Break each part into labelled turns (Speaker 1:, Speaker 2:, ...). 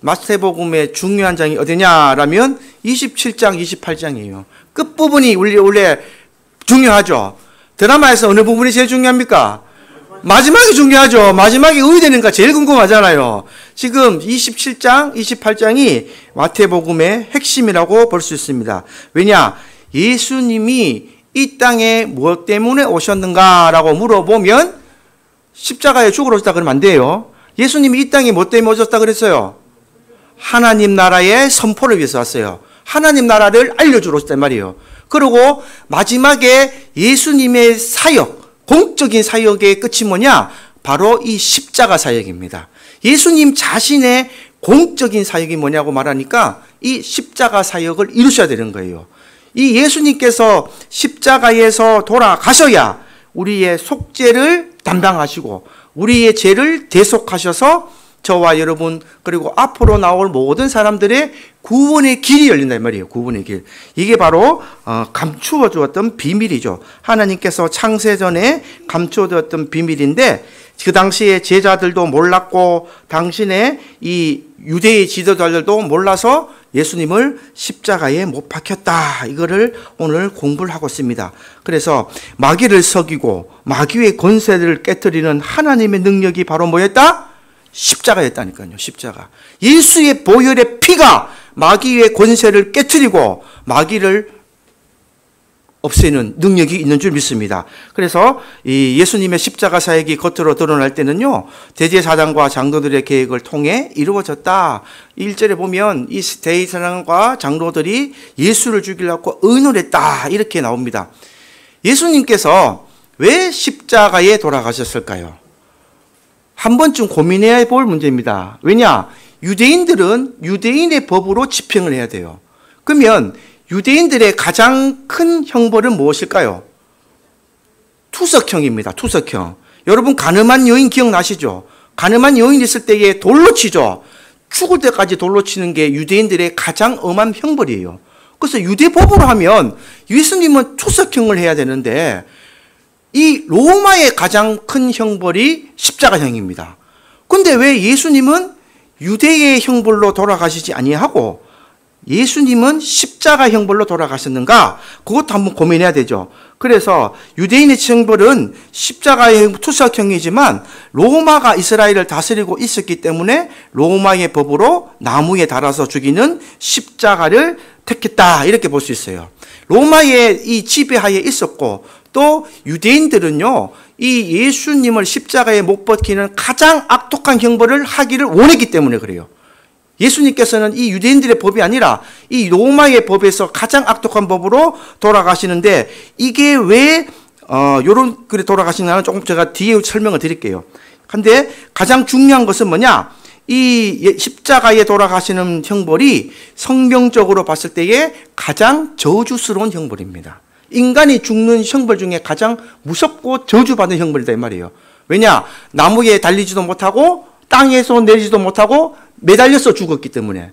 Speaker 1: 마태복음의 중요한 장이 어디냐라면 27장, 28장이에요. 끝부분이 원래 중요하죠. 드라마에서 어느 부분이 제일 중요합니까? 마지막이 중요하죠. 마지막이 의되는가 제일 궁금하잖아요. 지금 27장, 28장이 마태복음의 핵심이라고 볼 수 있습니다. 왜냐? 예수님이 이 땅에 무엇 때문에 오셨는가라고 물어보면 십자가에 죽으러 오셨다 그러면 안 돼요. 예수님이 이 땅에 뭐 때문에 오셨다 그랬어요? 하나님 나라의 선포를 위해서 왔어요. 하나님 나라를 알려주러 오셨단 말이에요. 그리고 마지막에 예수님의 사역, 공적인 사역의 끝이 뭐냐? 바로 이 십자가 사역입니다. 예수님 자신의 공적인 사역이 뭐냐고 말하니까 이 십자가 사역을 이루셔야 되는 거예요. 이 예수님께서 십자가에서 돌아가셔야 우리의 속죄를 담당하시고 우리의 죄를 대속하셔서 저와 여러분 그리고 앞으로 나올 모든 사람들의 구원의 길이 열린단 말이에요. 구원의 길. 이게 바로 감추어 주었던 비밀이죠. 하나님께서 창세전에 감추어 두었던 비밀인데 그 당시에 제자들도 몰랐고 당신의 이 유대의 지도자들도 몰라서 예수님을 십자가에 못 박혔다. 이거를 오늘 공부를 하고 있습니다. 그래서 마귀를 속이고 마귀의 권세를 깨뜨리는 하나님의 능력이 바로 뭐였다? 십자가였다니까요. 십자가. 예수의 보혈의 피가 마귀의 권세를 깨뜨리고 마귀를 없애는 능력이 있는 줄 믿습니다. 그래서 이 예수님의 십자가 사역이 겉으로 드러날 때는요, 대제사장과 장로들의 계획을 통해 이루어졌다. 1절에 보면 이 대제사장과 장로들이 예수를 죽이려고 의논했다. 이렇게 나옵니다. 예수님께서 왜 십자가에 돌아가셨을까요? 한 번쯤 고민해야 볼 문제입니다. 왜냐? 유대인들은 유대인의 법으로 집행을 해야 돼요. 그러면 유대인들의 가장 큰 형벌은 무엇일까요? 투석형입니다. 투석형. 여러분 가늠한 여인 기억나시죠? 가늠한 여인 있을 때에 돌로 치죠. 죽을 때까지 돌로 치는 게 유대인들의 가장 엄한 형벌이에요. 그래서 유대법으로 하면 예수님은 투석형을 해야 되는데 이 로마의 가장 큰 형벌이 십자가형입니다. 그런데 왜 예수님은 유대의 형벌로 돌아가시지 아니하고 예수님은 십자가 형벌로 돌아가셨는가? 그것도 한번 고민해야 되죠. 그래서 유대인의 형벌은 십자가의 투석형이지만 로마가 이스라엘을 다스리고 있었기 때문에 로마의 법으로 나무에 달아서 죽이는 십자가를 택했다. 이렇게 볼 수 있어요. 로마의 이 지배하에 있었고 또 유대인들은요, 이 예수님을 십자가에 못 박히는 가장 악독한 형벌을 하기를 원했기 때문에 그래요. 예수님께서는 이 유대인들의 법이 아니라 이 로마의 법에서 가장 악독한 법으로 돌아가시는데 이게 왜 요런 그래 돌아가시냐는 조금 제가 뒤에 설명을 드릴게요. 근데 가장 중요한 것은 뭐냐? 이 십자가에 돌아가시는 형벌이 성경적으로 봤을 때에 가장 저주스러운 형벌입니다. 인간이 죽는 형벌 중에 가장 무섭고 저주받는 형벌이다 이 말이에요. 왜냐? 나무에 달리지도 못하고 땅에서 내리지도 못하고 매달려서 죽었기 때문에.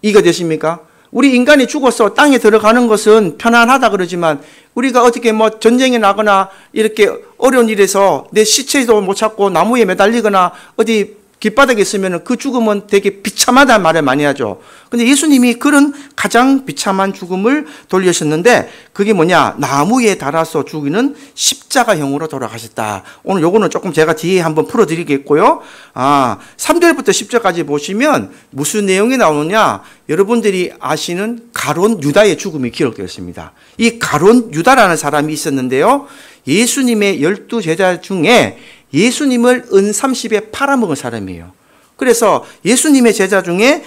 Speaker 1: 이해가 되십니까? 우리 인간이 죽어서 땅에 들어가는 것은 편안하다 그러지만 우리가 어떻게 뭐 전쟁에 나거나 이렇게 어려운 일에서 내 시체도 못 찾고 나무에 매달리거나 어디 길바닥에 있으면 그 죽음은 되게 비참하다는 말을 많이 하죠. 근데 예수님이 그런 가장 비참한 죽음을 돌리셨는데 그게 뭐냐? 나무에 달아서 죽이는 십자가형으로 돌아가셨다. 오늘 요거는 조금 제가 뒤에 한번 풀어드리겠고요. 3절부터 10절까지 보시면 무슨 내용이 나오느냐? 여러분들이 아시는 가룟 유다의 죽음이 기록되어 있습니다. 이 가룟 유다라는 사람이 있었는데요. 예수님의 12제자 중에 예수님을 은 30에 팔아먹은 사람이에요. 그래서 예수님의 제자 중에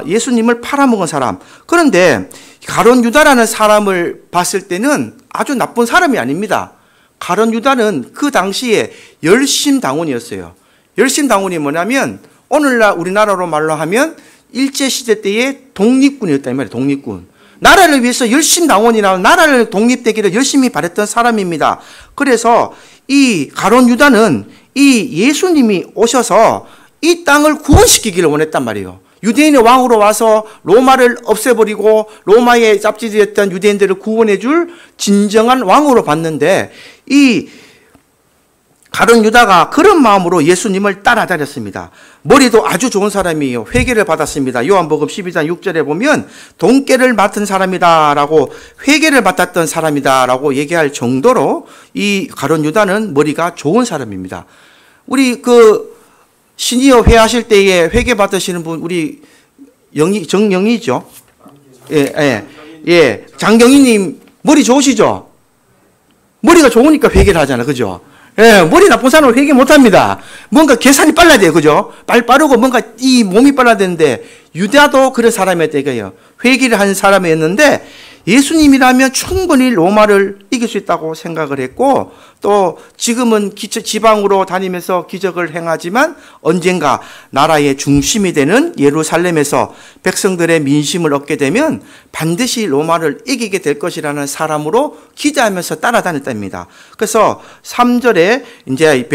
Speaker 1: 예수님을 팔아먹은 사람. 그런데 가룟 유다라는 사람을 봤을 때는 아주 나쁜 사람이 아닙니다. 가룟 유다는 그 당시에 열심당원이었어요. 열심당원이 뭐냐면 오늘날 우리나라로 말로 하면 일제시대 때의 독립군이었다 이 말이에요. 독립군. 나라를 위해서 열심당원이나 나라를 독립되기를 열심히 바랬던 사람입니다. 그래서 이 가룟 유다는 이 예수님이 오셔서 이 땅을 구원시키기를 원했단 말이에요. 유대인의 왕으로 와서 로마를 없애버리고 로마에 짭지되었던 유대인들을 구원해 줄 진정한 왕으로 봤는데 이 가룟 유다가 그런 마음으로 예수님을 따라다녔습니다. 머리도 아주 좋은 사람이에요. 회개를 받았습니다. 요한복음 12장 6절에 보면 돈깨를 맡은 사람이다 라고, 회개를 받았던 사람이다 라고 얘기할 정도로 이 가룟 유다는 머리가 좋은 사람입니다. 우리 시니어 회하실 때에 회개 받으시는 분, 우리 정영희죠? 예. 장경희님 머리 좋으시죠? 머리가 좋으니까 회개를 하잖아. 그죠? 예, 머리 나쁜 사람은 회개 못 합니다. 뭔가 계산이 빨라야 돼요. 그죠? 빠르고 뭔가 이 몸이 빨라야 되는데, 유다도 그런 사람이었다 이거예요. 회개를 하는 사람이었는데, 예수님이라면 충분히 로마를 이길 수 있다고 생각을 했고, 또 지금은 지방으로 다니면서 기적을 행하지만 언젠가 나라의 중심이 되는 예루살렘에서 백성들의 민심을 얻게 되면 반드시 로마를 이기게 될 것이라는 사람으로 기대하면서 따라다녔답니다. 그래서 3절에 이제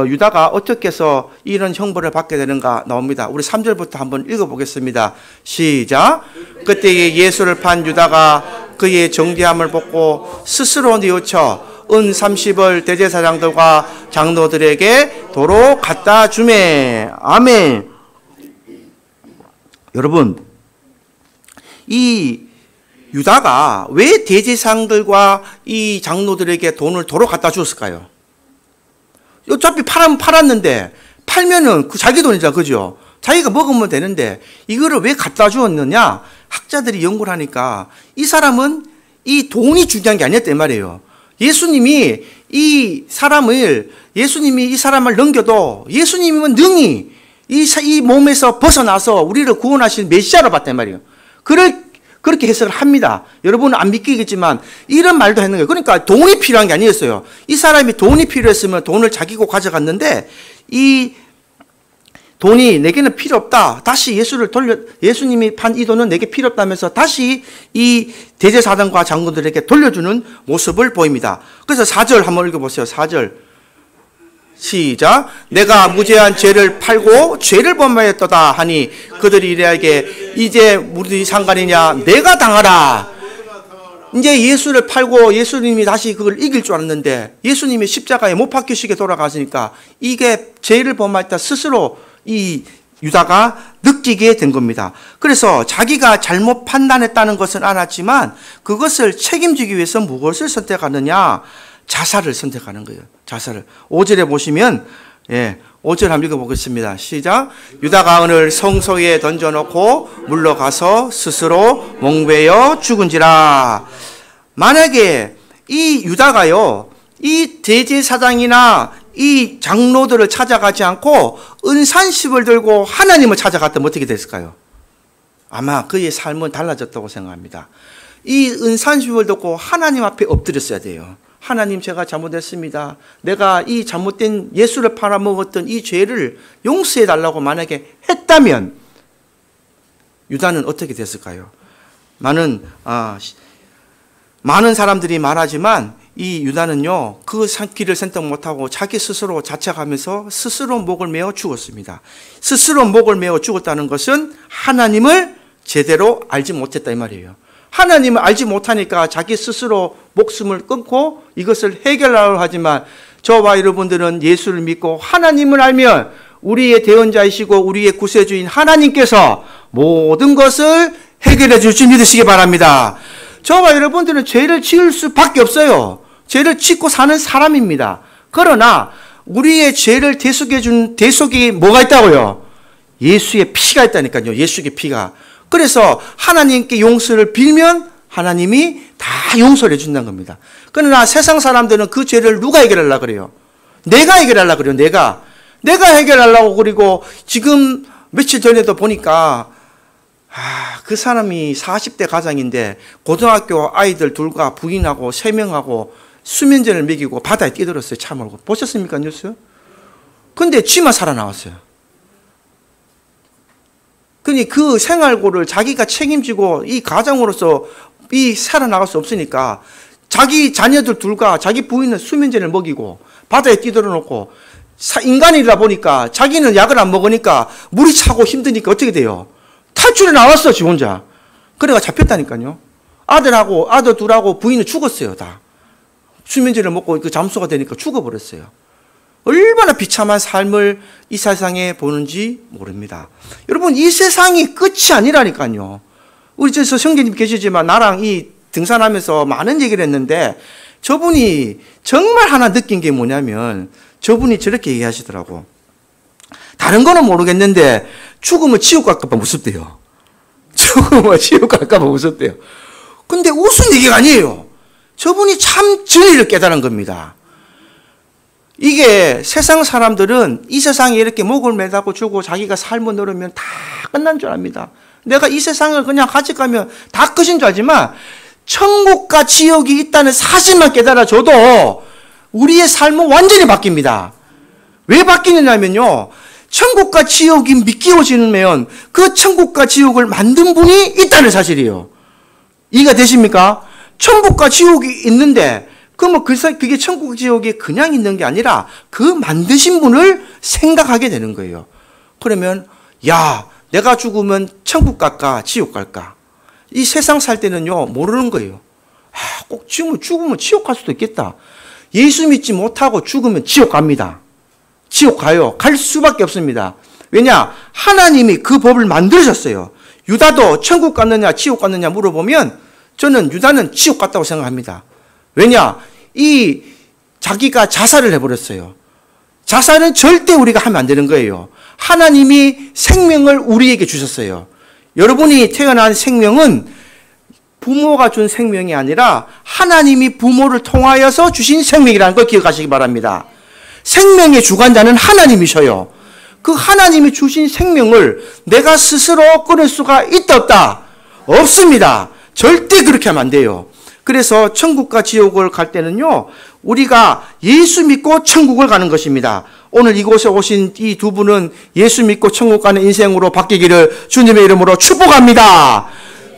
Speaker 1: 유다가 어떻게 해서 이런 형벌을 받게 되는가 나옵니다. 우리 3절부터 한번 읽어보겠습니다. 시작. 그때 예수를 판 유다가 그의 정죄함을 벗고 스스로 뉘우쳐 은 30을 대제사장들과 장로들에게 도로 갖다 주매. 아멘. 여러분, 이 유다가 왜 대제사장들과 이 장로들에게 돈을 도로 갖다 주었을까요? 어차피 팔았는데, 팔면은 자기 돈이잖아. 그죠? 자기가 먹으면 되는데 이거를 왜 갖다 주었느냐? 학자들이 연구를 하니까 이 사람은 이 돈이 중요한 게 아니었단 말이에요. 예수님이 이 사람을 넘겨도 예수님은 능히 이 몸에서 벗어나서 우리를 구원하신 메시아로 봤단 말이에요. 그렇게 해석을 합니다. 여러분은 안 믿기겠지만 이런 말도 했는 거예요. 그러니까 돈이 필요한 게 아니었어요. 이 사람이 돈이 필요했으면 돈을 자기고 가져갔는데, 이 돈이 내게는 필요 없다. 다시 예수님이 판 이 돈은 내게 필요 없다면서 다시 이 대제사장과 장군들에게 돌려주는 모습을 보입니다. 그래서 4절 한번 읽어보세요. 4절. 시작. 내가 무죄한 죄를 팔고 죄를 범하였도다 하니 그들이 이르되 이제 우리 상관이냐? 내가 당하라. 이제 예수를 팔고 예수님이 다시 그걸 이길 줄 알았는데 예수님이 십자가에 못 박히시게 돌아가시니까 이게 죄를 범하였다 스스로 이 유다가 느끼게 된 겁니다. 그래서 자기가 잘못 판단했다는 것은 알았지만 그것을 책임지기 위해서 무엇을 선택하느냐? 자살을 선택하는 거예요. 자살을. 5절에 보시면 5절 한번 읽어보겠습니다. 시작. 유다가 오늘 성소에 던져놓고 물러가서 스스로 몽베어 죽은지라. 만약에 이 유다가요, 이 대제사장이나 이 장로들을 찾아가지 않고 은산십을 들고 하나님을 찾아갔다면 어떻게 됐을까요? 아마 그의 삶은 달라졌다고 생각합니다. 이 은산십을 듣고 하나님 앞에 엎드렸어야 돼요. 하나님, 제가 잘못했습니다. 내가 이 잘못된 예수를 팔아먹었던 이 죄를 용서해 달라고 만약에 했다면 유다는 어떻게 됐을까요? 많은 사람들이 말하지만 이 유다는요, 그 길을 선택 못하고 자기 스스로 자책하면서 스스로 목을 메어 죽었습니다. 스스로 목을 메어 죽었다는 것은 하나님을 제대로 알지 못했다 이 말이에요. 하나님을 알지 못하니까 자기 스스로 목숨을 끊고 이것을 해결하려고 하지만 저와 여러분들은 예수를 믿고 하나님을 알면 우리의 대언자이시고 우리의 구세주인 하나님께서 모든 것을 해결해 줄 줄 믿으시기 바랍니다. 저와 여러분들은 죄를 지을 수밖에 없어요. 죄를 짓고 사는 사람입니다. 그러나 우리의 죄를 대속해준 대속이 뭐가 있다고요? 예수의 피가 있다니까요. 예수의 피가. 그래서 하나님께 용서를 빌면 하나님이 다 용서를 해준다는 겁니다. 그러나 세상 사람들은 그 죄를 누가 해결하려고 그래요? 내가 해결하려고 그래요. 내가 해결하려고. 그리고 지금 며칠 전에도 보니까 그 사람이 40대 가장인데 고등학교 아이들 둘과 부인하고 3명하고 수면제를 먹이고 바다에 뛰들었어요. 차 몰고. 보셨습니까? 뉴스? 근데 쥐만 살아나왔어요. 그니 그 생활고를 자기가 책임지고 이 가장으로서 이 살아나갈 수 없으니까 자기 자녀들 둘과 자기 부인은 수면제를 먹이고 바다에 뛰들어 놓고 인간이다 보니까 자기는 약을 안 먹으니까 물이 차고 힘드니까 어떻게 돼요? 탈출해 나왔어, 지 혼자. 그래가 잡혔다니까요. 아들 둘하고 부인은 죽었어요, 다. 수면제를 먹고 그 잠수가 되니까 죽어버렸어요. 얼마나 비참한 삶을 이 세상에 보는지 모릅니다. 여러분, 이 세상이 끝이 아니라니까요. 우리 저서 성경님 계시지만 나랑 이 등산하면서 많은 얘기를 했는데 저분이 정말 하나 느낀 게 뭐냐면 저분이 저렇게 얘기하시더라고. 다른 거는 모르겠는데 죽으면 지옥 갈까봐 무섭대요. 죽으면 지옥 갈까봐 무섭대요. 근데 웃은 얘기가 아니에요. 저분이 참 진리를 깨달은 겁니다. 이게 세상 사람들은 이 세상에 이렇게 목을 매다고 주고 자기가 삶을 누르면 다 끝난 줄 압니다. 내가 이 세상을 그냥 가져가면 다 끝인 줄 알지만 천국과 지옥이 있다는 사실만 깨달아줘도 우리의 삶은 완전히 바뀝니다. 왜 바뀌느냐면요. 천국과 지옥이 믿기워지면 그 천국과 지옥을 만든 분이 있다는 사실이에요. 이해가 되십니까? 천국과 지옥이 있는데 그러면 그게 천국 지옥이 그냥 있는 게 아니라 그 만드신 분을 생각하게 되는 거예요. 그러면 야, 내가 죽으면 천국 갈까 지옥 갈까? 이 세상 살 때는요 모르는 거예요. 꼭 죽으면 지옥 갈 수도 있겠다. 예수 믿지 못하고 죽으면 지옥 갑니다. 지옥 가요. 갈 수밖에 없습니다. 왜냐? 하나님이 그 법을 만드셨어요. 유다도 천국 갔느냐 지옥 갔느냐 물어보면 저는 유다는 지옥 갔다고 생각합니다. 왜냐? 이 자기가 자살을 해버렸어요. 자살은 절대 우리가 하면 안 되는 거예요. 하나님이 생명을 우리에게 주셨어요. 여러분이 태어난 생명은 부모가 준 생명이 아니라 하나님이 부모를 통하여서 주신 생명이라는 걸 기억하시기 바랍니다. 생명의 주관자는 하나님이셔요. 그 하나님이 주신 생명을 내가 스스로 끊을 수가 있다 없다? 없습니다. 절대 그렇게 하면 안 돼요. 그래서 천국과 지옥을 갈 때는요, 우리가 예수 믿고 천국을 가는 것입니다. 오늘 이곳에 오신 이 두 분은 예수 믿고 천국 가는 인생으로 바뀌기를 주님의 이름으로 축복합니다.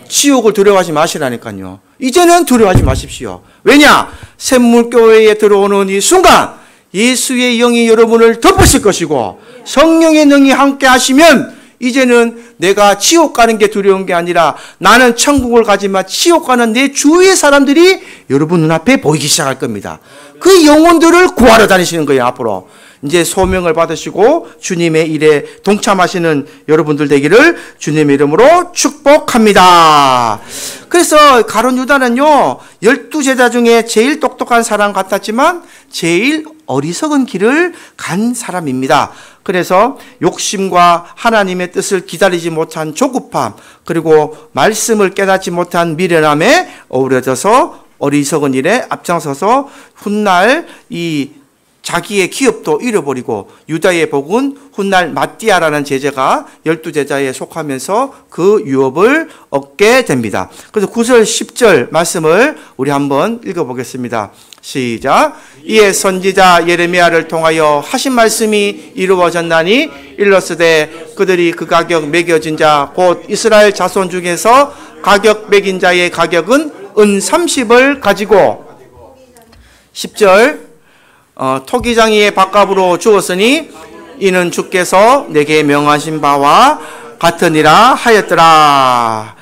Speaker 1: 지옥을 두려워하지 마시라니까요. 이제는 두려워하지 마십시오. 왜냐? 샘물교회에 들어오는 이 순간 예수의 영이 여러분을 덮으실 것이고 성령의 능이 함께 하시면 이제는 내가 지옥 가는 게 두려운 게 아니라 나는 천국을 가지만 지옥 가는 내 주위의 사람들이 여러분 눈앞에 보이기 시작할 겁니다. 그 영혼들을 구하러 다니시는 거예요. 앞으로 이제 소명을 받으시고 주님의 일에 동참하시는 여러분들 되기를 주님의 이름으로 축복합니다. 그래서 가룟 유다는요 12제자 중에 제일 똑똑한 사람 같았지만 제일 어리석은 길을 간 사람입니다. 그래서 욕심과 하나님의 뜻을 기다리지 못한 조급함, 그리고 말씀을 깨닫지 못한 미련함에 어우러져서 어리석은 일에 앞장서서 훗날 이 자기의 기업도 잃어버리고 유다의 복은 훗날 마띠아라는 제자가 12제자에 속하면서 그 유업을 얻게 됩니다. 그래서 9절 10절 말씀을 우리 한번 읽어보겠습니다. 시작. 이에 선지자 예레미야를 통하여 하신 말씀이 이루어졌나니 일러스되 그들이 그 가격 매겨진 자 곧 이스라엘 자손 중에서 가격 매긴 자의 가격은 은 30을 가지고 10절 토기장이의 밥값으로 주었으니 이는 주께서 내게 명하신 바와 같으니라 하였더라.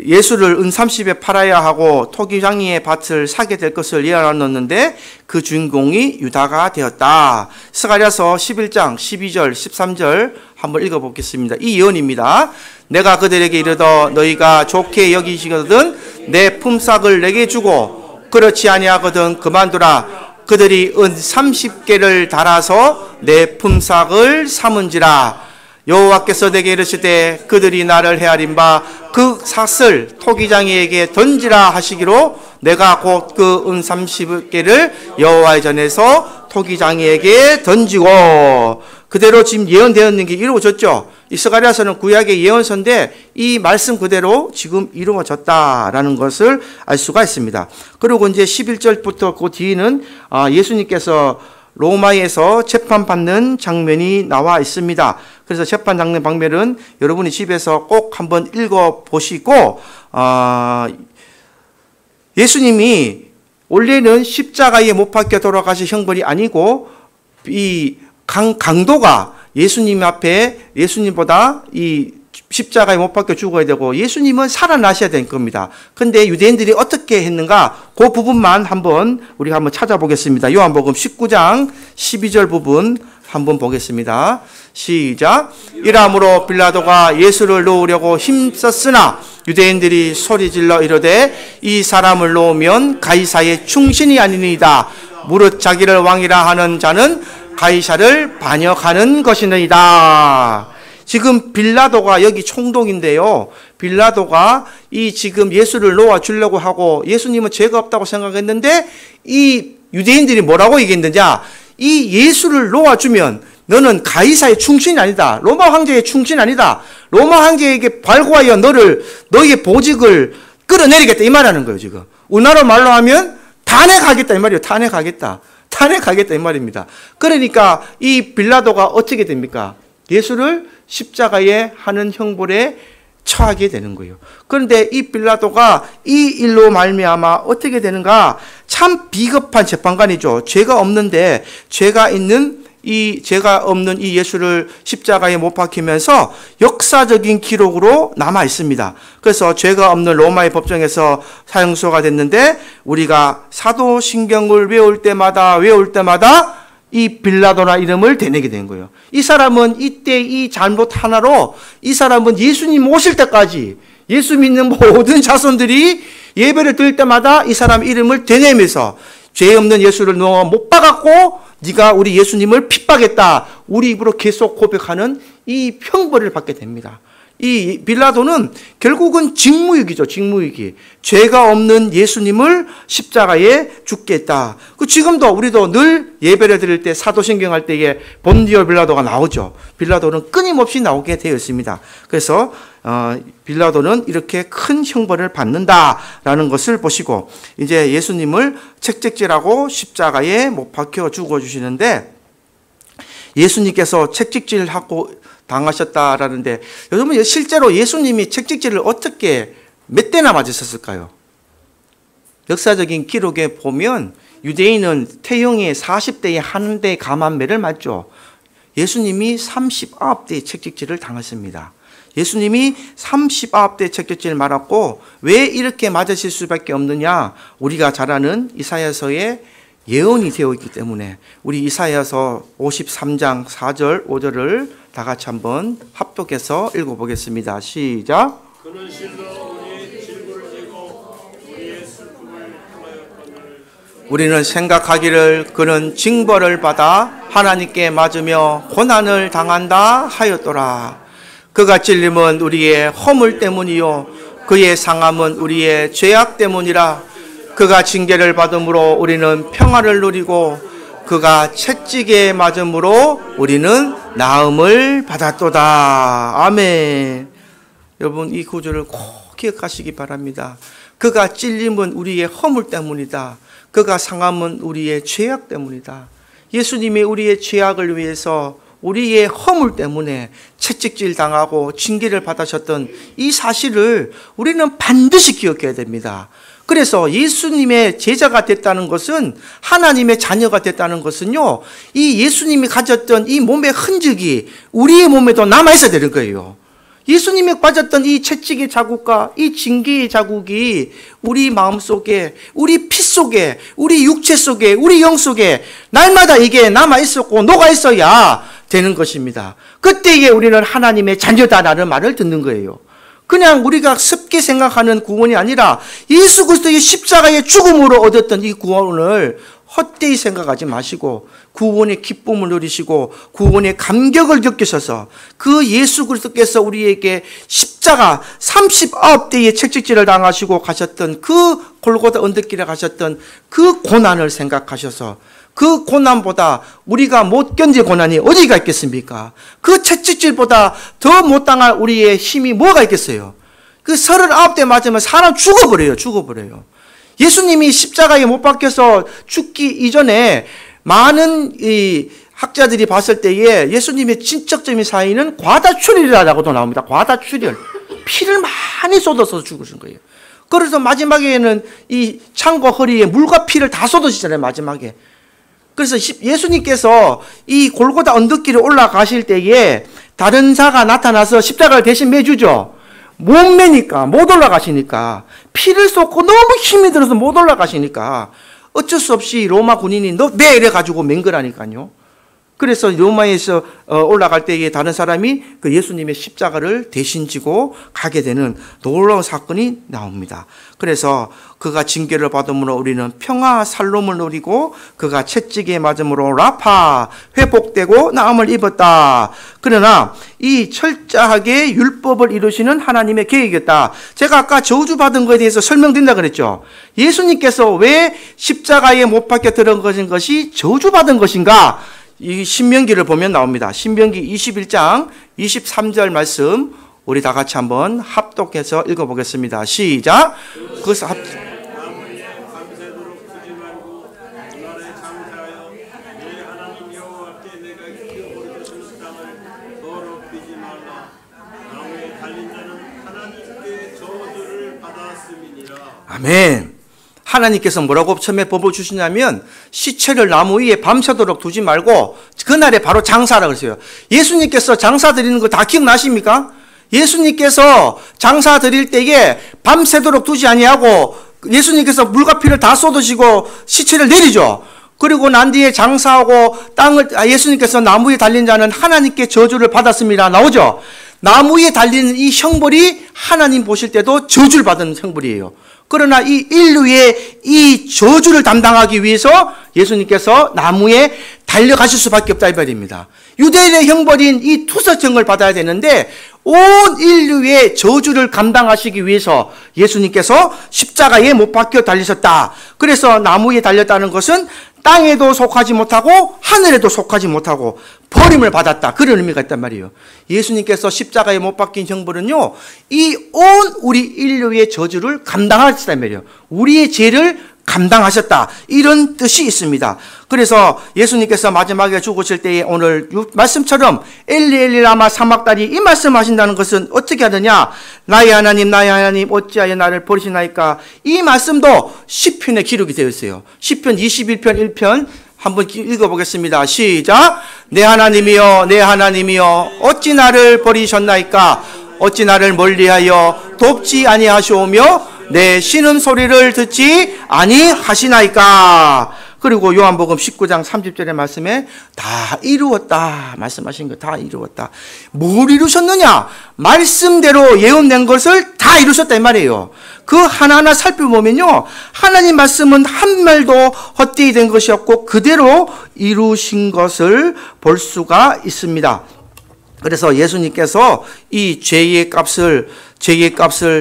Speaker 1: 예수를 은 30에 팔아야 하고 토기장이의 밭을 사게 될 것을 예언하였는데 그 주인공이 유다가 되었다. 스가랴서 11장 12절 13절 한번 읽어보겠습니다. 이 예언입니다. 내가 그들에게 이르더 너희가 좋게 여기시거든 내 품삯을 내게 주고 그렇지 아니하거든 그만두라. 그들이 은 30개를 달아서 내 품삯을 삼은지라. 여호와께서 내게 이르시되 그들이 나를 헤아린 바 그 삭을 토기장이에게 던지라 하시기로 내가 곧 그 은 30개를 여호와의 전에서 토기장이에게 던지고. 그대로 지금 예언되었는 게 이루어졌죠. 이 스가랴서는 구약의 예언서인데 이 말씀 그대로 지금 이루어졌다라는 것을 알 수가 있습니다. 그리고 이제 11절부터 그 뒤에는 예수님께서 로마에서 재판받는 장면이 나와 있습니다. 그래서 재판 장면 방면은 여러분이 집에서 꼭 한번 읽어보시고 예수님이 원래는 십자가에 못 박혀 돌아가신 형벌이 아니고 이 강도가 예수님 앞에 예수님보다 이 십자가에 못 박혀 죽어야 되고 예수님은 살아나셔야 될 겁니다. 근데 유대인들이 어떻게 했는가? 그 부분만 우리가 한번 찾아보겠습니다. 요한복음 19장 12절 부분 한번 보겠습니다. 시작. 이러므로 빌라도가 예수를 놓으려고 힘썼으나 유대인들이 소리질러 이르되 이 사람을 놓으면 가이사의 충신이 아니니이다. 무릇 자기를 왕이라 하는 자는 가이사를 반역하는 것이니이다. 지금 빌라도가 여기 총독인데요. 빌라도가 지금 예수를 놓아주려고 하고 예수님은 죄가 없다고 생각했는데 이 유대인들이 뭐라고 얘기했느냐? 이 예수를 놓아주면 너는 가이사의 충신이 아니다. 로마 황제의 충신이 아니다. 로마 황제에게 발구하여 너에게 보직을 끌어내리겠다. 이 말하는 거예요, 지금. 우리나라 말로 하면 탄핵하겠다. 이 말이에요. 탄핵하겠다. 이 말입니다. 그러니까 이 빌라도가 어떻게 됩니까? 예수를 십자가에 하는 형벌에 처하게 되는 거예요. 그런데 이 빌라도가 이 일로 말미암아 어떻게 되는가? 참 비겁한 재판관이죠. 죄가 없는 이 예수를 십자가에 못 박히면서 역사적인 기록으로 남아 있습니다. 그래서 죄가 없는 로마의 법정에서 사형수가 됐는데 우리가 사도신경을 외울 때마다 이 빌라도라 이름을 대내게 된 거예요. 이 사람은 이때 이 잘못 하나로 이 사람은 예수님 오실 때까지 예수 믿는 모든 자손들이 예배를 드릴 때마다 이 사람 이름을 대내면서 죄 없는 예수를 놓아 못 박았고 네가 우리 예수님을 핍박했다. 우리 입으로 계속 고백하는 이 형벌을 받게 됩니다. 이 빌라도는 결국은 직무유기죠. 직무유기. 죄가 없는 예수님을 십자가에 죽게 했다. 지금도 우리도 늘 예배를 드릴 때 사도신경 할 때에 본디오 빌라도가 나오죠. 빌라도는 끊임없이 나오게 되어 있습니다. 그래서 빌라도는 이렇게 큰 형벌을 받는다라는 것을 보시고 이제 예수님을 책찍질하고 십자가에 못 박혀 죽어주시는데 예수님께서 책찍질하고 당하셨다라는데 여러분 실제로 예수님이 책찍질을 어떻게 몇 대나 맞으셨을까요? 역사적인 기록에 보면 유대인은 태용의 40대에 한 대 감한매를 맞죠. 예수님이 39대의 책찍질을 당했습니다. 예수님이 39대 책찍질을 맞았고 왜 이렇게 맞으실 수밖에 없느냐? 우리가 잘 아는 이사야서의 예언이 되어 있기 때문에 우리 이사야서 53장 4절 5절을 다 같이 한번 합독해서 읽어보겠습니다. 시작. 그는 실로 우리의 질고를 지고 우리의 슬픔을 당하였거늘 우리는 생각하기를 그는 징벌을 받아 하나님께 맞으며 고난을 당한다 하였더라. 그가 찔림은 우리의 허물 때문이요 그의 상함은 우리의 죄악 때문이라. 그가 징계를 받음으로 우리는 평화를 누리고 그가 채찍에 맞음으로 우리는 나음을 받았도다. 아멘. 여러분 이 구절을 꼭 기억하시기 바랍니다. 그가 찔림은 우리의 허물 때문이다. 그가 상함은 우리의 죄악 때문이다. 예수님이 우리의 죄악을 위해서 우리의 허물 때문에 채찍질 당하고 징계를 받으셨던 이 사실을 우리는 반드시 기억해야 됩니다. 그래서 예수님의 제자가 됐다는 것은 하나님의 자녀가 됐다는 것은요, 이 예수님이 가졌던 이 몸의 흔적이 우리의 몸에도 남아있어야 되는 거예요. 예수님이 가졌던 이 채찍의 자국과 이 징계의 자국이 우리 마음 속에, 우리 피 속에, 우리 육체 속에, 우리 영 속에 날마다 이게 남아있었고 녹아있어야 되는 것입니다. 그때에 우리는 하나님의 자녀다라는 말을 듣는 거예요. 그냥 우리가 쉽게 생각하는 구원이 아니라 예수 그리스도의 십자가의 죽음으로 얻었던 이 구원을 헛되이 생각하지 마시고 구원의 기쁨을 누리시고 구원의 감격을 느끼셔서 그 예수 그리스도께서 우리에게 십자가 39대의 채찍질을 당하시고 가셨던 그 골고다 언덕길에 가셨던 그 고난을 생각하셔서 그 고난보다 우리가 못 견딜 고난이 어디가 있겠습니까? 그 채찍질보다 더 못 당할 우리의 힘이 뭐가 있겠어요? 그 39대 맞으면 사람 죽어버려요. 예수님이 십자가에 못 박혀서 죽기 이전에 많은 이 학자들이 봤을 때에 예수님의 친척점이 사이는 과다출혈이라고도 나옵니다. 과다출혈. 피를 많이 쏟아서 죽으신 거예요. 그래서 마지막에는 이 창과 허리에 물과 피를 다 쏟으시잖아요, 마지막에. 그래서 예수님께서 이 골고다 언덕길에 올라가실 때에 다른 자가 나타나서 십자가를 대신 매주죠. 못 매니까, 못 올라가시니까, 피를 쏟고 너무 힘이 들어서 못 올라가시니까 어쩔 수 없이 로마 군인이 너 매 이래가지고 맨 거라니까요. 그래서 로마에서 올라갈 때에 다른 사람이 그 예수님의 십자가를 대신 지고 가게 되는 놀라운 사건이 나옵니다. 그래서 그가 징계를 받음으로 우리는 평화 살롬을 누리고 그가 채찍에 맞음으로 라파 회복되고 나음을 입었다. 그러나 이 철저하게 율법을 이루시는 하나님의 계획이었다. 제가 아까 저주받은 것에 대해서 설명드린다 그랬죠. 예수님께서 왜 십자가에 못 박혀 들어간 것이 저주받은 것인가? 이 신명기를 보면 나옵니다. 신명기 21장 23절 말씀 우리 다 같이 한번 합독해서 읽어보겠습니다. 시작. 그것을 아멘. 하나님께서 뭐라고 처음에 법을 주시냐면 시체를 나무 위에 밤새도록 두지 말고 그날에 바로 장사라 그랬어요. 예수님께서 장사 드리는 거 다 기억나십니까? 예수님께서 장사 드릴 때에 밤새도록 두지 아니하고 예수님께서 물과 피를 다 쏟으시고 시체를 내리죠. 그리고 난 뒤에 장사하고 예수님께서 나무 위에 달린 자는 하나님께 저주를 받았습니다. 나오죠? 나무 위에 달리는 이 형벌이 하나님 보실 때도 저주를 받은 형벌이에요. 그러나 이 인류의 이 저주를 담당하기 위해서 예수님께서 나무에 달려가실 수밖에 없다 이 말입니다. 유대인의 형벌인 이 투서청을 받아야 되는데 온 인류의 저주를 감당하시기 위해서 예수님께서 십자가에 못 박혀 달리셨다. 그래서 나무에 달렸다는 것은 땅에도 속하지 못하고 하늘에도 속하지 못하고 버림을 받았다. 그런 의미가 있단 말이에요. 예수님께서 십자가에 못 박힌 형벌은요, 이 온 우리 인류의 저주를 감당하셨단 말이에요. 우리의 죄를 감당하셨다. 이런 뜻이 있습니다. 그래서 예수님께서 마지막에 죽으실 때에 오늘 말씀처럼 엘리 엘리 라마 사막다리 이 말씀하신다는 것은 어떻게 하느냐? 나의 하나님 어찌하여 나를 버리시나이까? 이 말씀도 시편에 기록이 되어 있어요. 시편 21편 1편 한번 읽어보겠습니다. 시작. 내 하나님이여 내 하나님이여 어찌 나를 버리셨나이까? 어찌 나를 멀리하여 돕지 아니하시오며 내 쉬는 소리를 듣지 아니하시나이까? 그리고 요한복음 19장 30절의 말씀에 다 이루었다 말씀하신 거 다 이루었다. 뭘 이루셨느냐? 말씀대로 예언된 것을 다 이루셨다 이 말이에요. 그 하나하나 살펴보면요, 하나님 말씀은 한 말도 헛되이 된 것이 없고 그대로 이루신 것을 볼 수가 있습니다. 그래서 예수님께서 이 죄의 값을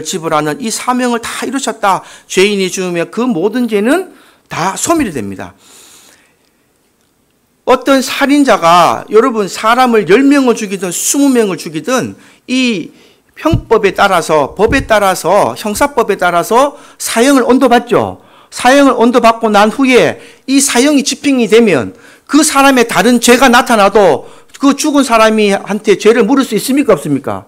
Speaker 1: 지불하는 이 사명을 다 이루셨다. 죄인이 죽으면 그 모든 죄는 다 소멸이 됩니다. 어떤 살인자가 여러분 사람을 10명을 죽이든 20명을 죽이든 이 형법에 따라서 법에 따라서 형사법에 따라서 사형을 언도받죠. 사형을 언도받고 난 후에 이 사형이 집행이 되면 그 사람의 다른 죄가 나타나도 그 죽은 사람이 한테 죄를 물을 수 있습니까 없습니까?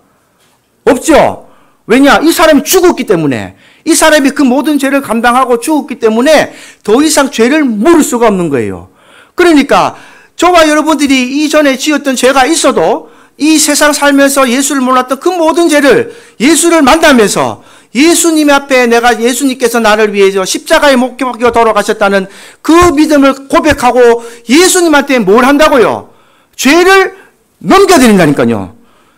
Speaker 1: 없죠. 왜냐? 이 사람이 죽었기 때문에, 이 사람이 그 모든 죄를 감당하고 죽었기 때문에 더 이상 죄를 물을 수가 없는 거예요. 그러니까 저와 여러분들이 이전에 지었던 죄가 있어도 이 세상 살면서 예수를 몰랐던 그 모든 죄를 예수를 만나면서 예수님 앞에 내가 예수님께서 나를 위해서 십자가에 못 박혀 돌아가셨다는 그 믿음을 고백하고 예수님한테 뭘 한다고요? 죄를 넘겨드린다니까요.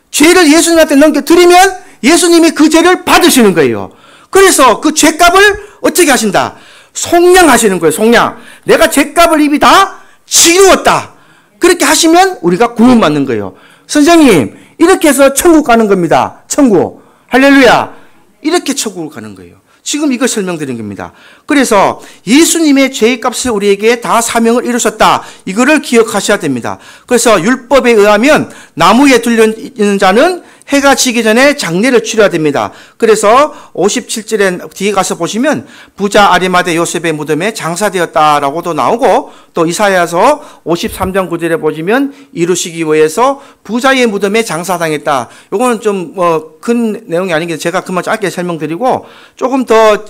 Speaker 1: 죄를 예수님한테 넘겨드리면 예수님이 그 죄를 받으시는 거예요. 그래서 그 죄값을 어떻게 하신다? 속량하시는 거예요. 속량. 내가 죄값을 이미 다 치루었다. 그렇게 하시면 우리가 구원받는 거예요. 선생님, 이렇게 해서 천국 가는 겁니다. 천국. 할렐루야. 이렇게 천국을 가는 거예요. 지금 이걸 설명드린 겁니다. 그래서 예수님의 죄의 값을 우리에게 다 사명을 이루셨다. 이거를 기억하셔야 됩니다. 그래서 율법에 의하면 나무에 들려 있는 자는 해가 지기 전에 장례를 치러야 됩니다. 그래서 57절에 뒤에 가서 보시면 부자 아리마대 요셉의 무덤에 장사되었다라고도 나오고, 또 이사야서 53장 9절에 보시면 이루시기 위해서 부자의 무덤에 장사당했다. 요거는 좀 큰 내용이 아니기 때문에 제가 그만 짧게 설명드리고 조금 더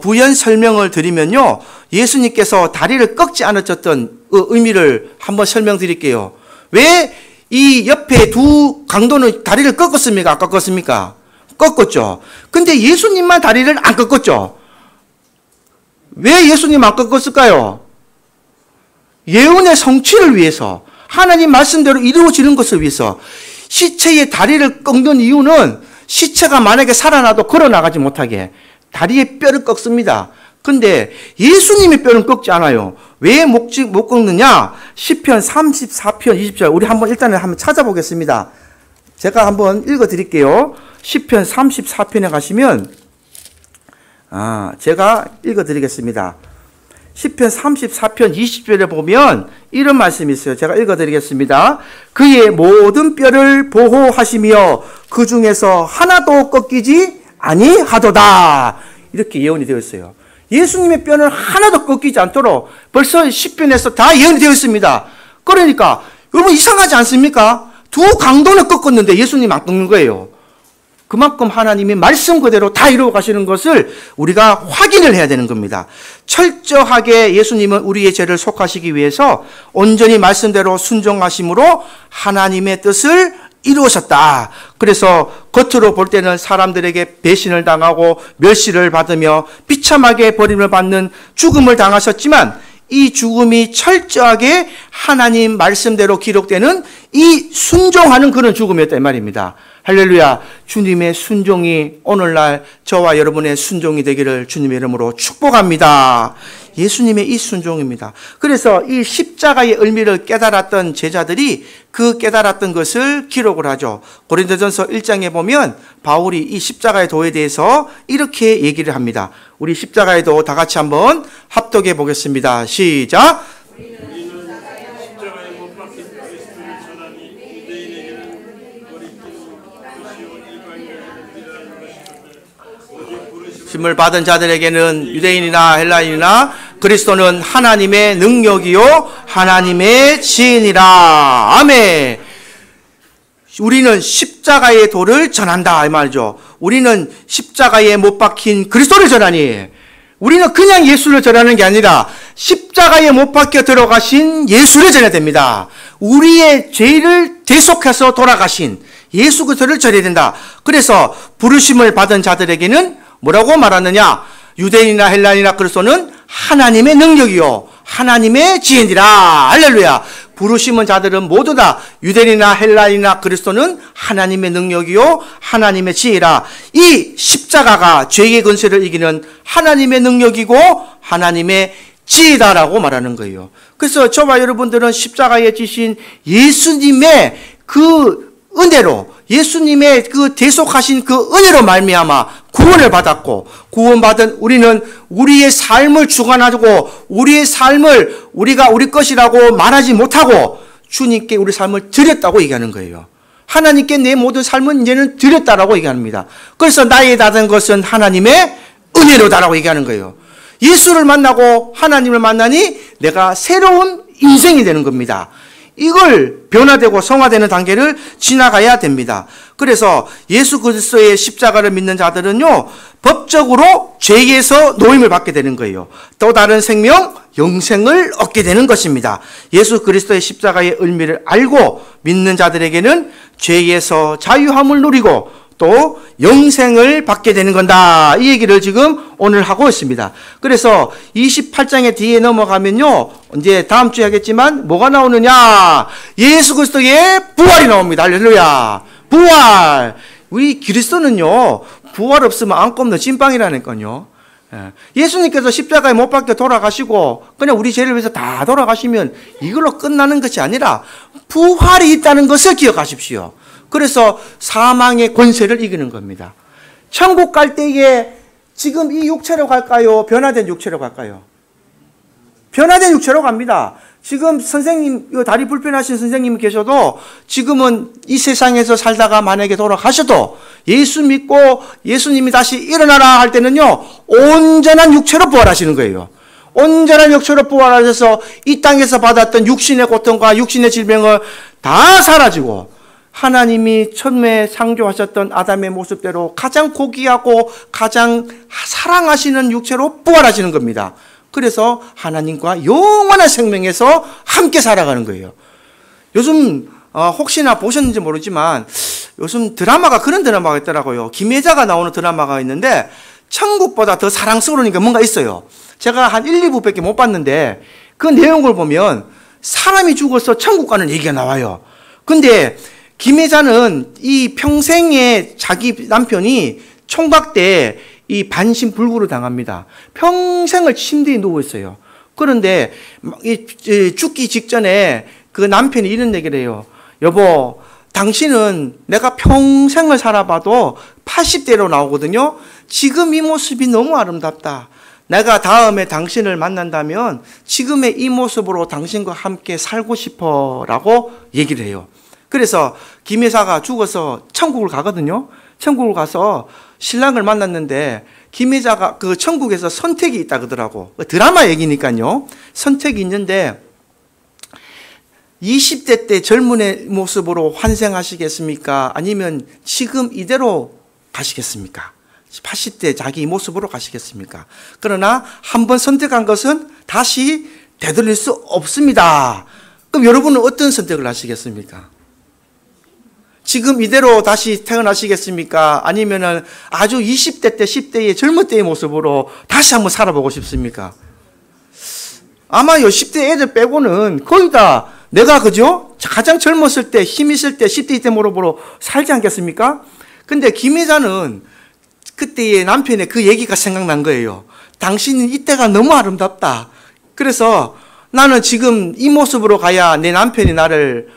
Speaker 1: 부연 설명을 드리면요. 예수님께서 다리를 꺾지 않으셨던 의미를 한번 설명드릴게요. 왜 이 옆에 두 강도는 다리를 꺾었습니까? 안 꺾었습니까? 꺾었죠. 근데 예수님만 다리를 안 꺾었죠. 왜 예수님 안 꺾었을까요? 예언의 성취를 위해서, 하나님 말씀대로 이루어지는 것을 위해서. 시체의 다리를 꺾는 이유는 시체가 만약에 살아나도 걸어나가지 못하게 다리의 뼈를 꺾습니다. 근데 예수님의 뼈는 꺾지 않아요. 왜 못 꺾느냐? 시편 34편 20절 우리 일단은 찾아보겠습니다. 제가 한번 읽어드릴게요. 시편 34편에 가시면 제가 읽어드리겠습니다. 시편 34편 20절에 보면 이런 말씀이 있어요. 제가 읽어드리겠습니다. 그의 모든 뼈를 보호하시며 그 중에서 하나도 꺾이지 아니하도다. 이렇게 예언이 되어 있어요. 예수님의 뼈는 하나도 꺾이지 않도록 벌써 시편에서 다 예언이 되어 있습니다. 그러니까 여러분 이상하지 않습니까? 두 강도는 꺾었는데 예수님 안 꺾는 거예요. 그만큼 하나님이 말씀 그대로 다 이루어 가시는 것을 우리가 확인을 해야 되는 겁니다. 철저하게 예수님은 우리의 죄를 속하시기 위해서 온전히 말씀대로 순종하심으로 하나님의 뜻을 이루셨다. 그래서 겉으로 볼 때는 사람들에게 배신을 당하고 멸시를 받으며 비참하게 버림을 받는 죽음을 당하셨지만 이 죽음이 철저하게 하나님 말씀대로 기록되는 이 순종하는 그런 죽음이었다 이 말입니다. 할렐루야. 주님의 순종이 오늘날 저와 여러분의 순종이 되기를 주님의 이름으로 축복합니다. 예수님의 이 순종입니다. 그래서 이 십자가의 의미를 깨달았던 제자들이 그 깨달았던 것을 기록을 하죠. 고린도전서 1장에 보면 바울이 이 십자가의 도에 대해서 이렇게 얘기를 합니다. 우리 십자가의 도 다 같이 한번 합독해 보겠습니다. 시작. 부르심을 받은 자들에게는 유대인이나 헬라인이나 그리스도는 하나님의 능력이요 하나님의 지혜니라. 아멘. 우리는 십자가의 도를 전한다 이 말이죠. 우리는 십자가에 못 박힌 그리스도를 전하니, 우리는 그냥 예수를 전하는 게 아니라 십자가에 못 박혀 들어가신 예수를 전해야 됩니다. 우리의 죄를 대속해서 돌아가신 예수 그리스도를 전해야 된다. 그래서 부르심을 받은 자들에게는 뭐라고 말하느냐? 유대인이나 헬라인이나 그리스도는 하나님의 능력이요 하나님의 지혜니라. 할렐루야. 부르심은 자들은 모두 다 유대인이나 헬라인이나 그리스도는 하나님의 능력이요 하나님의 지혜라. 이 십자가가 죄의 권세를 이기는 하나님의 능력이고 하나님의 지혜다라고 말하는 거예요. 그래서 저와 여러분들은 십자가에 지신 예수님의 그 은혜로, 예수님의 그 대속하신 그 은혜로 말미암아 구원을 받았고, 구원받은 우리는 우리의 삶을 주관하고 우리의 삶을 우리가 우리 것이라고 말하지 못하고 주님께 우리 삶을 드렸다고 얘기하는 거예요. 하나님께 내 모든 삶은 이제는 드렸다라고 얘기합니다. 그래서 나에 받은 것은 하나님의 은혜로다라고 얘기하는 거예요. 예수를 만나고 하나님을 만나니 내가 새로운 인생이 되는 겁니다. 이걸 변화되고 성화되는 단계를 지나가야 됩니다. 그래서 예수 그리스도의 십자가를 믿는 자들은요, 법적으로 죄에서 노임을 받게 되는 거예요. 또 다른 생명, 영생을 얻게 되는 것입니다. 예수 그리스도의 십자가의 의미를 알고 믿는 자들에게는 죄에서 자유함을 누리고 또 영생을 받게 되는 건다. 이 얘기를 지금 오늘 하고 있습니다. 그래서 28장의 뒤에 넘어가면요, 이제 다음 주에 하겠지만 뭐가 나오느냐? 예수 그리스도의 부활이 나옵니다. 할렐루야. 부활. 우리 그리스도는요, 부활 없으면 안고 없는 찐빵이라니까요. 예수님께서 십자가에 못 박혀 돌아가시고 그냥 우리 죄를 위해서 다 돌아가시면 이걸로 끝나는 것이 아니라 부활이 있다는 것을 기억하십시오. 그래서 사망의 권세를 이기는 겁니다. 천국 갈 때에 지금 이 육체로 갈까요? 변화된 육체로 갈까요? 변화된 육체로 갑니다. 지금 선생님, 다리 불편하신 선생님이 계셔도 지금은 이 세상에서 살다가 만약에 돌아가셔도 예수 믿고 예수님이 다시 일어나라 할 때는요, 온전한 육체로 부활하시는 거예요. 온전한 육체로 부활하셔서 이 땅에서 받았던 육신의 고통과 육신의 질병을 다 사라지고 하나님이 처음에 창조하셨던 아담의 모습대로 가장 고귀하고 가장 사랑하시는 육체로 부활하시는 겁니다. 그래서 하나님과 영원한 생명에서 함께 살아가는 거예요. 요즘 혹시나 보셨는지 모르지만 요즘 드라마가 그런 드라마가 있더라고요. 김혜자가 나오는 드라마가 있는데 천국보다 더 사랑스러우니까 뭔가 있어요. 제가 한 1, 2부밖에 못 봤는데 그 내용을 보면 사람이 죽어서 천국 가는 얘기가 나와요. 근데 김혜자는 이 평생에 자기 남편이 총각 때 이 반신불구를 당합니다. 평생을 침대에 누워 있어요. 그런데 죽기 직전에 그 남편이 이런 얘기를 해요. 여보, 당신은 내가 평생을 살아봐도 80대로 나오거든요. 지금 이 모습이 너무 아름답다. 내가 다음에 당신을 만난다면 지금의 이 모습으로 당신과 함께 살고 싶어 라고 얘기를 해요. 그래서 김혜자가 죽어서 천국을 가거든요. 천국을 가서 신랑을 만났는데 김혜자가 그 천국에서 선택이 있다 그러더라고. 드라마 얘기니까요. 선택이 있는데 20대 때 젊은의 모습으로 환생하시겠습니까? 아니면 지금 이대로 가시겠습니까? 80대 자기 모습으로 가시겠습니까? 그러나 한번 선택한 것은 다시 되돌릴 수 없습니다. 그럼 여러분은 어떤 선택을 하시겠습니까? 지금 이대로 다시 태어나시겠습니까? 아니면은 아주 20대 때, 10대의 젊은 때의 모습으로 다시 한번 살아보고 싶습니까? 아마요, 10대 애들 빼고는 거의 다 내가 그죠? 가장 젊었을 때, 힘 있을 때, 10대 때 모습으로 살지 않겠습니까? 근데 김혜자는 그때의 남편의 그 얘기가 생각난 거예요. 당신은 이때가 너무 아름답다. 그래서 나는 지금 이 모습으로 가야 내 남편이 나를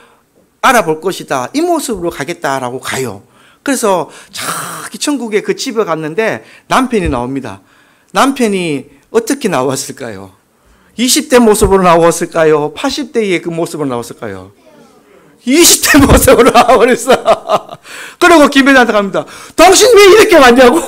Speaker 1: 알아볼 것이다. 이 모습으로 가겠다라고 가요. 그래서 저기 천국에 그 집에 갔는데 남편이 나옵니다. 남편이 어떻게 나왔을까요? 20대 모습으로 나왔을까요? 80대의 그 모습으로 나왔을까요? 20대 모습으로 나와버렸어. 그리고 김혜자한테 갑니다. 당신 왜 이렇게 왔냐고?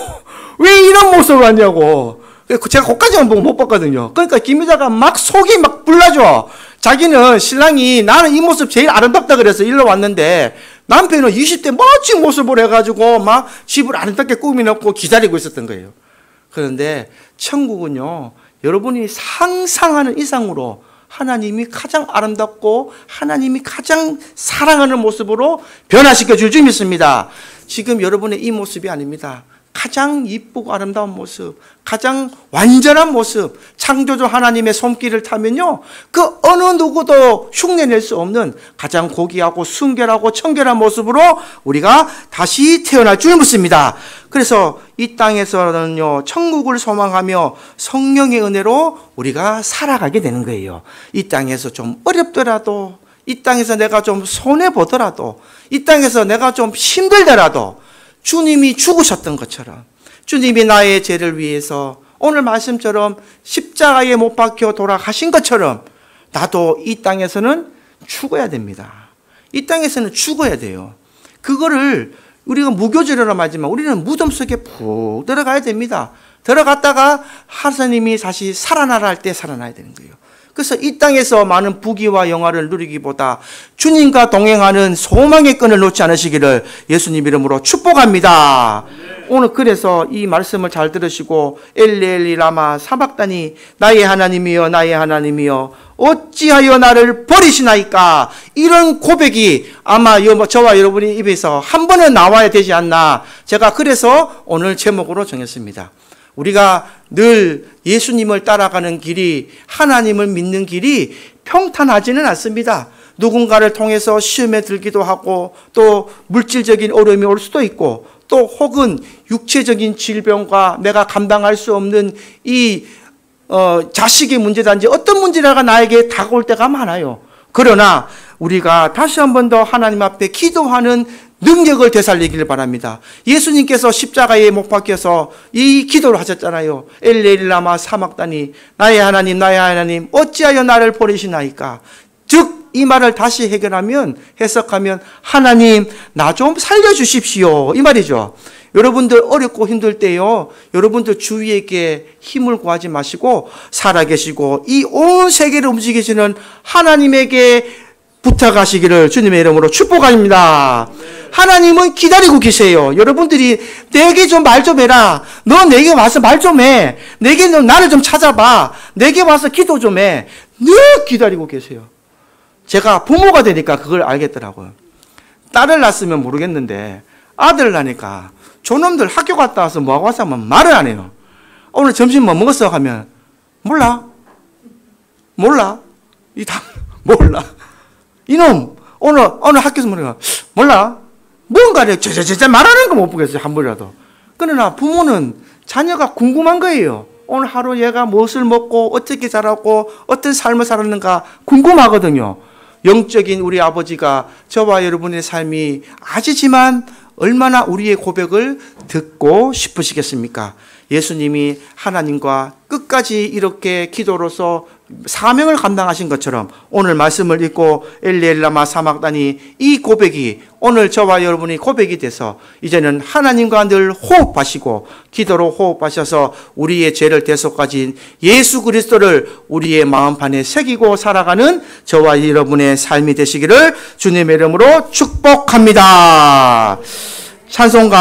Speaker 1: 왜 이런 모습으로 왔냐고? 제가 거기까지만 보고 못 봤거든요. 그러니까 김혜자가 막 속이 막 불나죠. 자기는 신랑이 나는 이 모습 제일 아름답다 그래서 일로 왔는데 남편은 20대 멋진 모습을 해가지고 막 집을 아름답게 꾸며놓고 기다리고 있었던 거예요. 그런데 천국은요, 여러분이 상상하는 이상으로 하나님이 가장 아름답고 하나님이 가장 사랑하는 모습으로 변화시켜 줄 줄 믿습니다. 지금 여러분의 이 모습이 아닙니다. 가장 이쁘고 아름다운 모습, 가장 완전한 모습, 창조주 하나님의 손길을 타면요, 그 어느 누구도 흉내낼 수 없는 가장 고귀하고 순결하고 청결한 모습으로 우리가 다시 태어날 줄 믿습니다. 그래서 이 땅에서는요, 천국을 소망하며 성령의 은혜로 우리가 살아가게 되는 거예요. 이 땅에서 좀 어렵더라도, 이 땅에서 내가 좀 손해보더라도, 이 땅에서 내가 좀 힘들더라도 주님이 죽으셨던 것처럼, 주님이 나의 죄를 위해서 오늘 말씀처럼 십자가에 못 박혀 돌아가신 것처럼 나도 이 땅에서는 죽어야 됩니다. 이 땅에서는 죽어야 돼요. 그거를 우리가 무교절이라고 하지만 우리는 무덤 속에 푹 들어가야 됩니다. 들어갔다가 하나님이 다시 살아나라 할 때 살아나야 되는 거예요. 그래서 이 땅에서 많은 부귀와 영화를 누리기보다 주님과 동행하는 소망의 끈을 놓지 않으시기를 예수님 이름으로 축복합니다. 오늘 그래서 이 말씀을 잘 들으시고 엘리 라마 사박다니 나의 하나님이여 나의 하나님이여 어찌하여 나를 버리시나이까, 이런 고백이 아마 저와 여러분의 입에서 한 번은 나와야 되지 않나. 제가 그래서 오늘 제목으로 정했습니다. 우리가 늘 예수님을 따라가는 길이, 하나님을 믿는 길이 평탄하지는 않습니다. 누군가를 통해서 시험에 들기도 하고, 또 물질적인 어려움이 올 수도 있고, 또 혹은 육체적인 질병과 내가 감당할 수 없는 이 자식의 문제든지 어떤 문제가 나에게 다가올 때가 많아요. 그러나 우리가 다시 한 번 더 하나님 앞에 기도하는 능력을 되살리기를 바랍니다. 예수님께서 십자가에 못 박혀서 이 기도를 하셨잖아요. 엘레일라마 사막다니 나의 하나님 나의 하나님 어찌하여 나를 버리시나이까. 즉 이 말을 다시 해석하면 하나님 나 좀 살려주십시오, 이 말이죠. 여러분들 어렵고 힘들 때요, 여러분들 주위에게 힘을 구하지 마시고 살아계시고 이 온 세계를 움직이시는 하나님에게 붙어가시기를 주님의 이름으로 축복합니다. 하나님은 기다리고 계세요. 여러분들이 내게 좀 말 좀 해라. 너 내게 와서 말 좀 해. 내게 너 나를 좀 찾아봐. 내게 와서 기도 좀 해. 늘 기다리고 계세요. 제가 부모가 되니까 그걸 알겠더라고요. 딸을 낳았으면 모르겠는데 아들을 낳으니까 저놈들 학교 갔다 와서 뭐하고 왔어 하면 말을 안 해요. 오늘 점심 뭐 먹었어? 하면 몰라. 몰라. 이놈 오늘 학교에서 뭐냐? 몰라. 뭔가를 제제제 말하는 거 못 보겠어요. 한 번이라도. 그러나 부모는 자녀가 궁금한 거예요. 오늘 하루 얘가 무엇을 먹고 어떻게 자랐고 어떤 삶을 살았는가 궁금하거든요. 영적인 우리 아버지가 저와 여러분의 삶이 아시지만 얼마나 우리의 고백을 듣고 싶으시겠습니까? 예수님이 하나님과 끝까지 이렇게 기도로서 사명을 감당하신 것처럼 오늘 말씀을 읽고 엘리엘라마 사막다니 이 고백이 오늘 저와 여러분이 고백이 돼서 이제는 하나님과 늘 호흡하시고 기도로 호흡하셔서 우리의 죄를 대속하신 예수 그리스도를 우리의 마음판에 새기고 살아가는 저와 여러분의 삶이 되시기를 주님의 이름으로 축복합니다. 찬송가